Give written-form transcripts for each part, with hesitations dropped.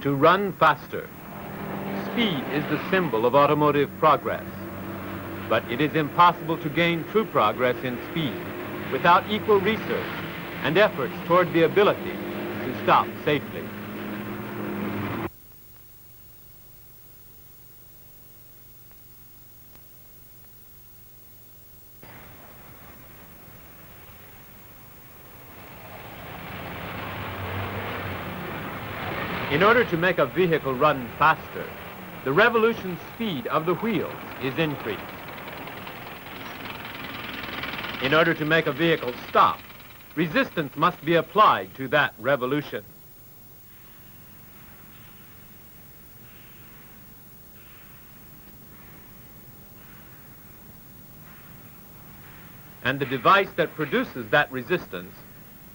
to run faster. Speed is the symbol of automotive progress. But it is impossible to gain true progress in speed without equal research and efforts toward the ability to stop safely. In order to make a vehicle run faster, the revolution speed of the wheels is increased. In order to make a vehicle stop, resistance must be applied to that revolution. And the device that produces that resistance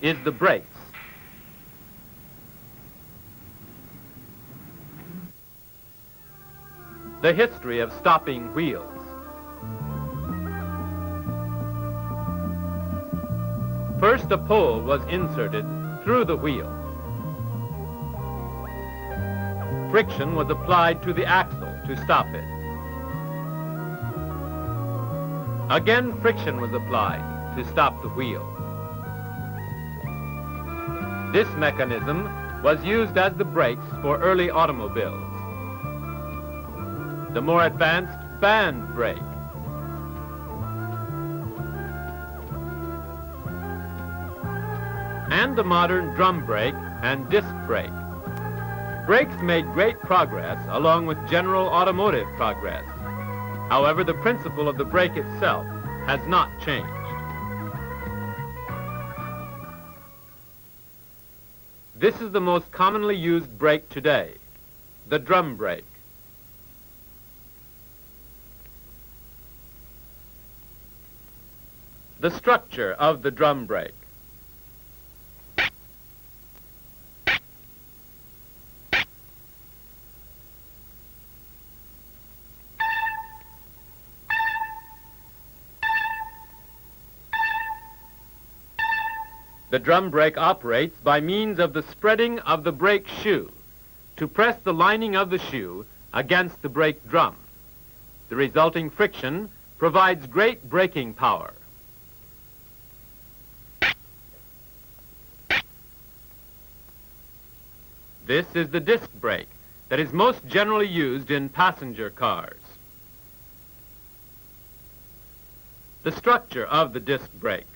is the brakes. The history of stopping wheels. First, a pole was inserted through the wheel. Friction was applied to the axle to stop it. Again, friction was applied to stop the wheel. This mechanism was used as the brakes for early automobiles. The more advanced band brake. And the modern drum brake and disc brake. Brakes made great progress along with general automotive progress. However, the principle of the brake itself has not changed. This is the most commonly used brake today, the drum brake. The structure of the drum brake. The drum brake operates by means of the spreading of the brake shoe to press the lining of the shoe against the brake drum. The resulting friction provides great braking power. This is the disc brake that is most generally used in passenger cars. The structure of the disc brake.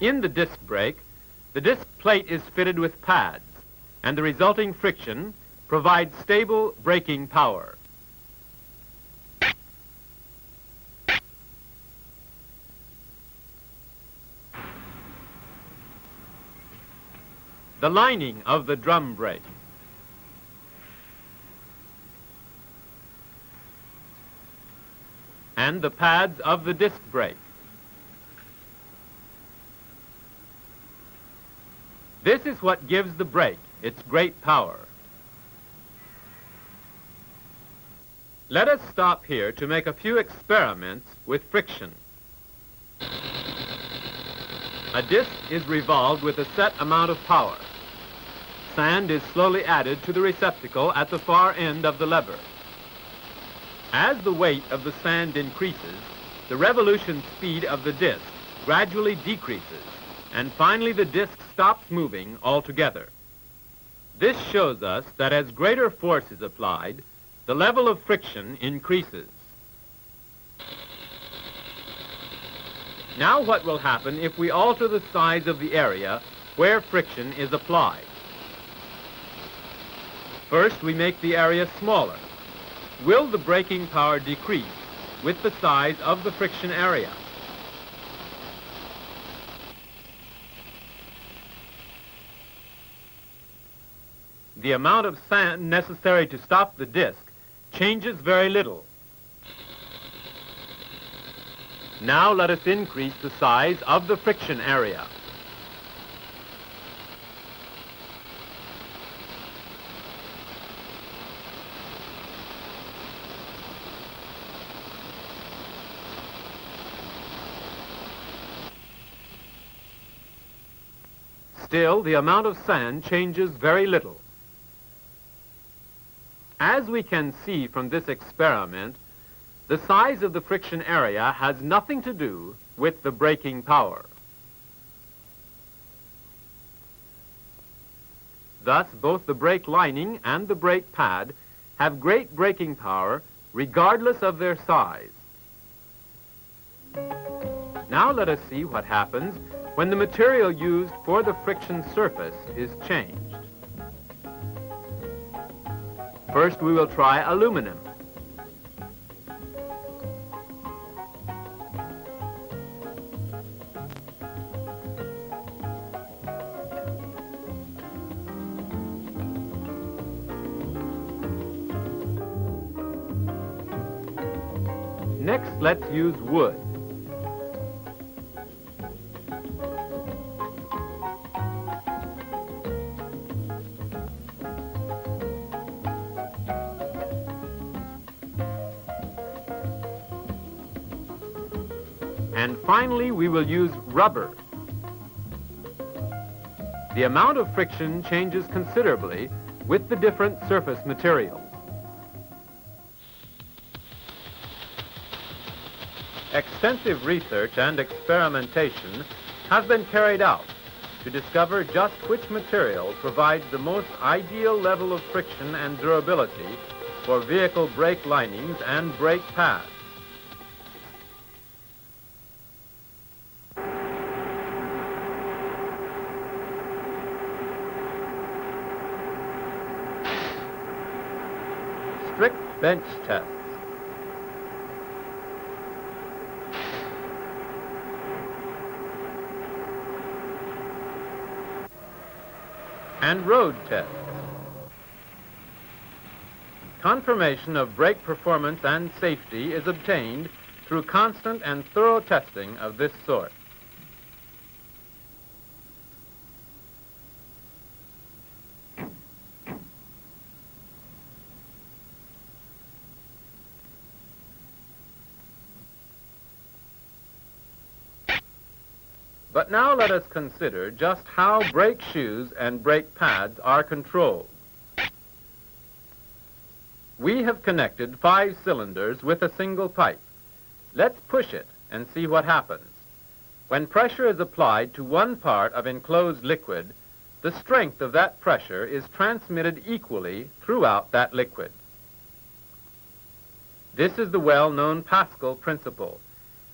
In the disc brake, the disc plate is fitted with pads, and the resulting friction provides stable braking power. The lining of the drum brake. And the pads of the disc brake. This is what gives the brake its great power. Let us stop here to make a few experiments with friction. A disc is revolved with a set amount of power. Sand is slowly added to the receptacle at the far end of the lever. As the weight of the sand increases, the revolution speed of the disc gradually decreases, and finally the disc stops moving altogether. This shows us that as greater force is applied, the level of friction increases. Now what will happen if we alter the size of the area where friction is applied? First, we make the area smaller. Will the braking power decrease with the size of the friction area? The amount of sand necessary to stop the disc changes very little. Now let us increase the size of the friction area. Still, the amount of sand changes very little. As we can see from this experiment, the size of the friction area has nothing to do with the braking power. Thus, both the brake lining and the brake pad have great braking power regardless of their size. Now let us see what happens when the material used for the friction surface is changed. First, we will try aluminum. Next, let's use wood. And finally, we will use rubber. The amount of friction changes considerably with the different surface materials. Extensive research and experimentation has been carried out to discover just which material provides the most ideal level of friction and durability for vehicle brake linings and brake pads. Strict bench tests. And road tests. Confirmation of brake performance and safety is obtained through constant and thorough testing of this sort. But now let us consider just how brake shoes and brake pads are controlled. We have connected 5 cylinders with a single pipe. Let's push it and see what happens. When pressure is applied to one part of enclosed liquid, the strength of that pressure is transmitted equally throughout that liquid. This is the well-known Pascal principle.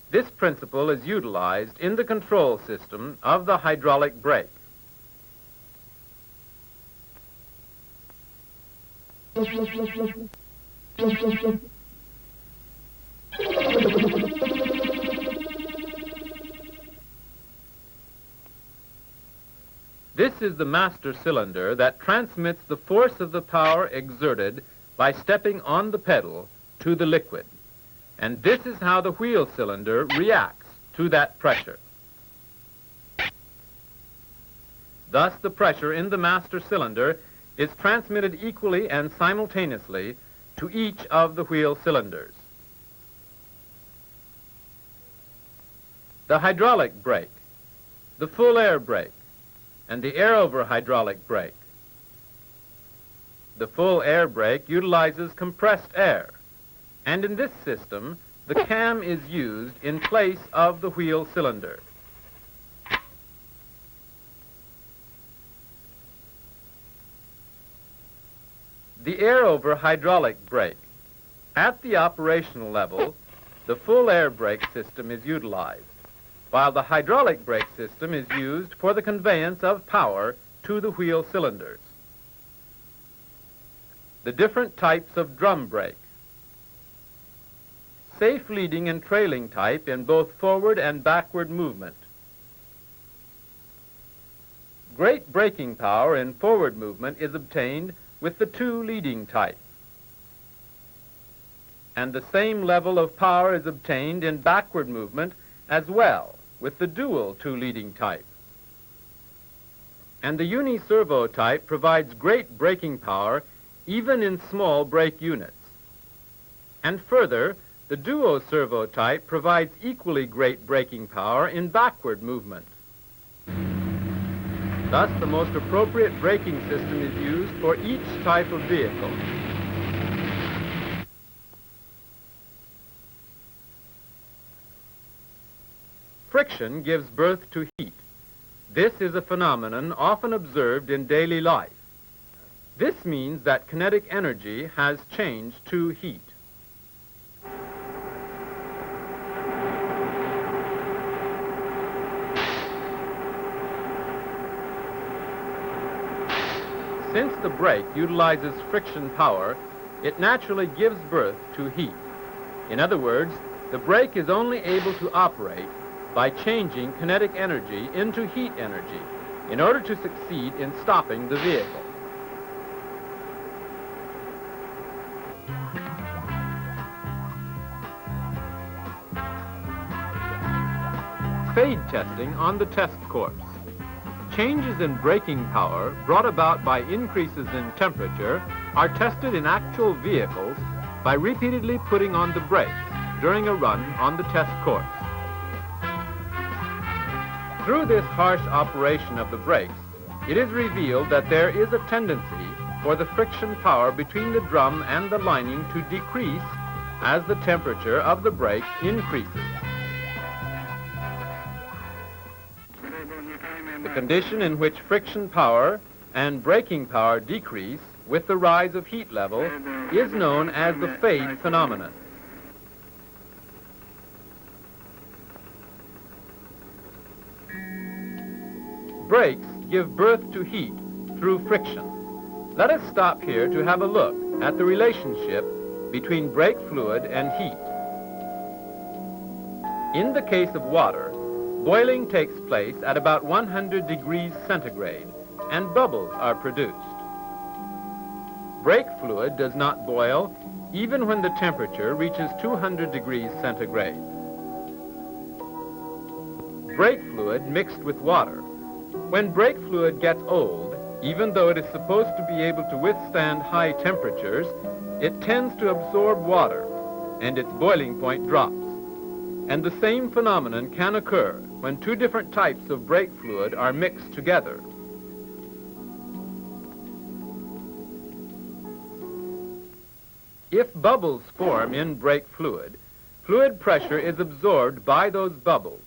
This principle is utilized in the control system of the hydraulic brake. This is the master cylinder that transmits the force of the power exerted by stepping on the pedal to the liquid. And this is how the wheel cylinder reacts to that pressure. Thus, the pressure in the master cylinder is transmitted equally and simultaneously to each of the wheel cylinders. The hydraulic brake, the full air brake, and the air-over hydraulic brake. The full air brake utilizes compressed air. And in this system, the cam is used in place of the wheel cylinder. The air-over hydraulic brake. At the operational level, the full air brake system is utilized, while the hydraulic brake system is used for the conveyance of power to the wheel cylinders. The different types of drum brake. Safe leading and trailing type in both forward and backward movement. Great braking power in forward movement is obtained with the 2 leading type. And the same level of power is obtained in backward movement as well with the dual 2 leading type. And the uni-servo type provides great braking power even in small brake units. And further, the duo-servo type provides equally great braking power in backward movement. Thus, the most appropriate braking system is used for each type of vehicle. Friction gives birth to heat. This is a phenomenon often observed in daily life. This means that kinetic energy has changed to heat. Since the brake utilizes friction power, it naturally gives birth to heat. In other words, the brake is only able to operate by changing kinetic energy into heat energy in order to succeed in stopping the vehicle. Fade testing on the test course. Changes in braking power brought about by increases in temperature are tested in actual vehicles by repeatedly putting on the brakes during a run on the test course. Through this harsh operation of the brakes, it is revealed that there is a tendency for the friction power between the drum and the lining to decrease as the temperature of the brake increases. The condition in which friction power and braking power decrease with the rise of heat level is known as the fade phenomenon. Brakes give birth to heat through friction. Let us stop here to have a look at the relationship between brake fluid and heat. In the case of water, boiling takes place at about 100 degrees centigrade, and bubbles are produced. Brake fluid does not boil even when the temperature reaches 200 degrees centigrade. Brake fluid mixed with water. When brake fluid gets old, even though it is supposed to be able to withstand high temperatures, it tends to absorb water, and its boiling point drops. And the same phenomenon can occur when two different types of brake fluid are mixed together. If bubbles form in brake fluid, fluid pressure is absorbed by those bubbles,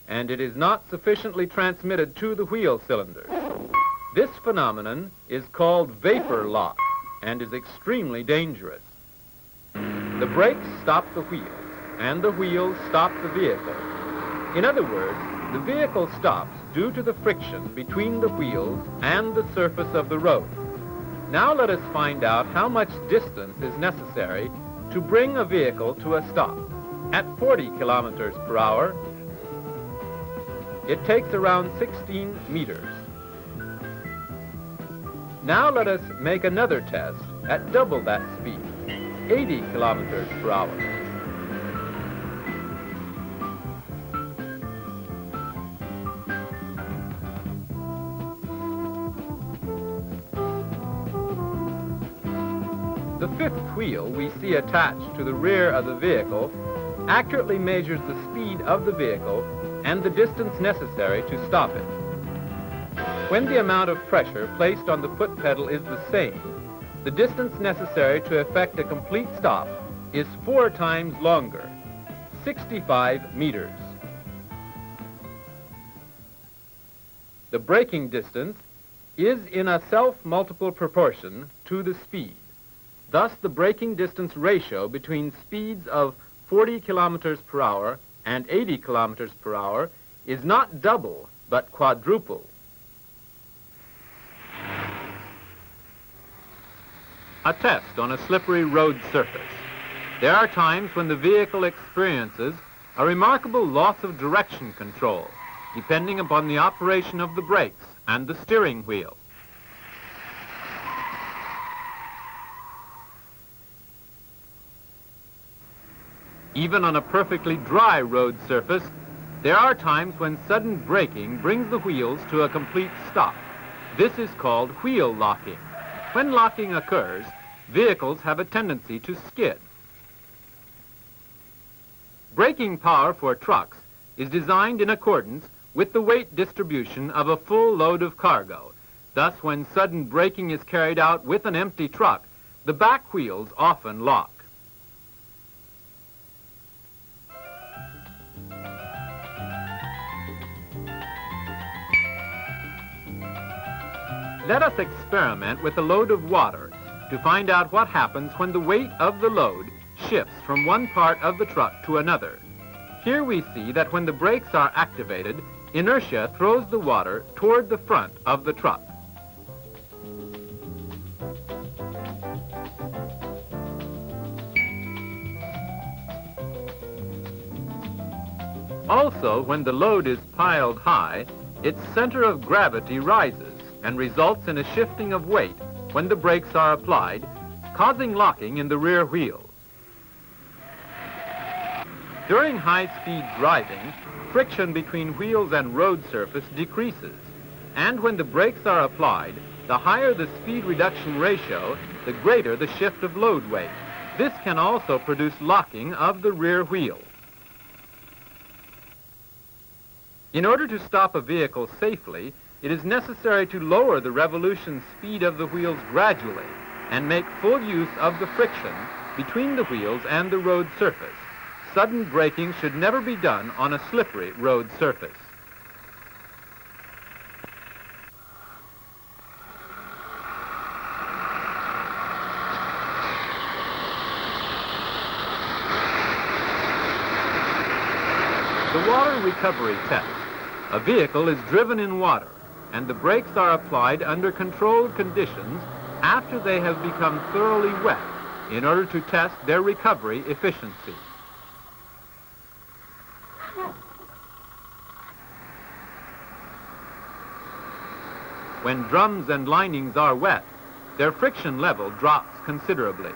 and it is not sufficiently transmitted to the wheel cylinders. This phenomenon is called vapor lock and is extremely dangerous. The brakes stop the wheels, and the wheels stop the vehicle. In other words, the vehicle stops due to the friction between the wheels and the surface of the road. Now let us find out how much distance is necessary to bring a vehicle to a stop. At 40 kilometers per hour, it takes around 16 meters. Now let us make another test at double that speed, 80 kilometers per hour. The fifth wheel we see attached to the rear of the vehicle accurately measures the speed of the vehicle and the distance necessary to stop it. When the amount of pressure placed on the foot pedal is the same, the distance necessary to effect a complete stop is 4 times longer, 65 meters. The braking distance is in a self-multiple proportion to the speed. Thus, the braking distance ratio between speeds of 40 kilometers per hour and 80 kilometers per hour is not double, but quadruple. A test on a slippery road surface. There are times when the vehicle experiences a remarkable loss of direction control, depending upon the operation of the brakes and the steering wheel. Even on a perfectly dry road surface, there are times when sudden braking brings the wheels to a complete stop. This is called wheel locking. When locking occurs, vehicles have a tendency to skid. Braking power for trucks is designed in accordance with the weight distribution of a full load of cargo. Thus, when sudden braking is carried out with an empty truck, the back wheels often lock. Let us experiment with a load of water to find out what happens when the weight of the load shifts from one part of the truck to another. Here we see that when the brakes are activated, inertia throws the water toward the front of the truck. Also, when the load is piled high, its center of gravity rises and results in a shifting of weight when the brakes are applied, causing locking in the rear wheels. During high-speed driving, friction between wheels and road surface decreases, and when the brakes are applied, the higher the speed reduction ratio, the greater the shift of load weight. This can also produce locking of the rear wheel. In order to stop a vehicle safely, it is necessary to lower the revolution speed of the wheels gradually and make full use of the friction between the wheels and the road surface. Sudden braking should never be done on a slippery road surface. The water recovery test. A vehicle is driven in water, and the brakes are applied under controlled conditions after they have become thoroughly wet in order to test their recovery efficiency. When drums and linings are wet, their friction level drops considerably.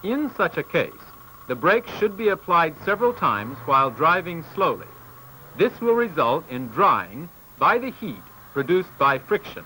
In such a case, the brakes should be applied several times while driving slowly. This will result in drying by the heat produced by friction.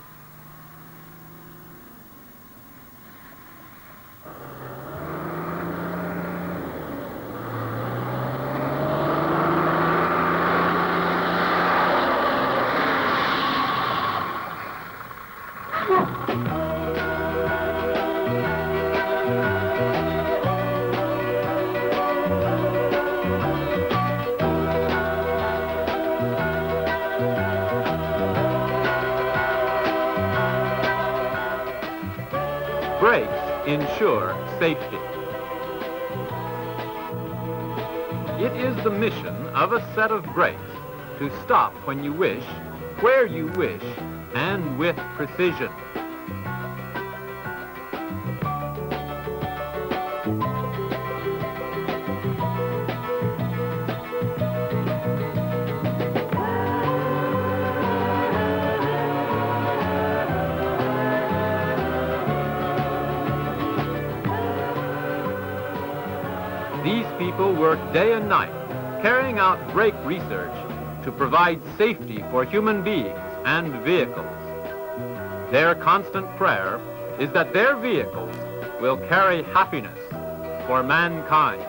Brakes ensure safety. It is the mission of a set of brakes to stop when you wish, where you wish, and with precision. These people work day and night, carrying out brake research to provide safety for human beings and vehicles. Their constant prayer is that their vehicles will carry happiness for mankind.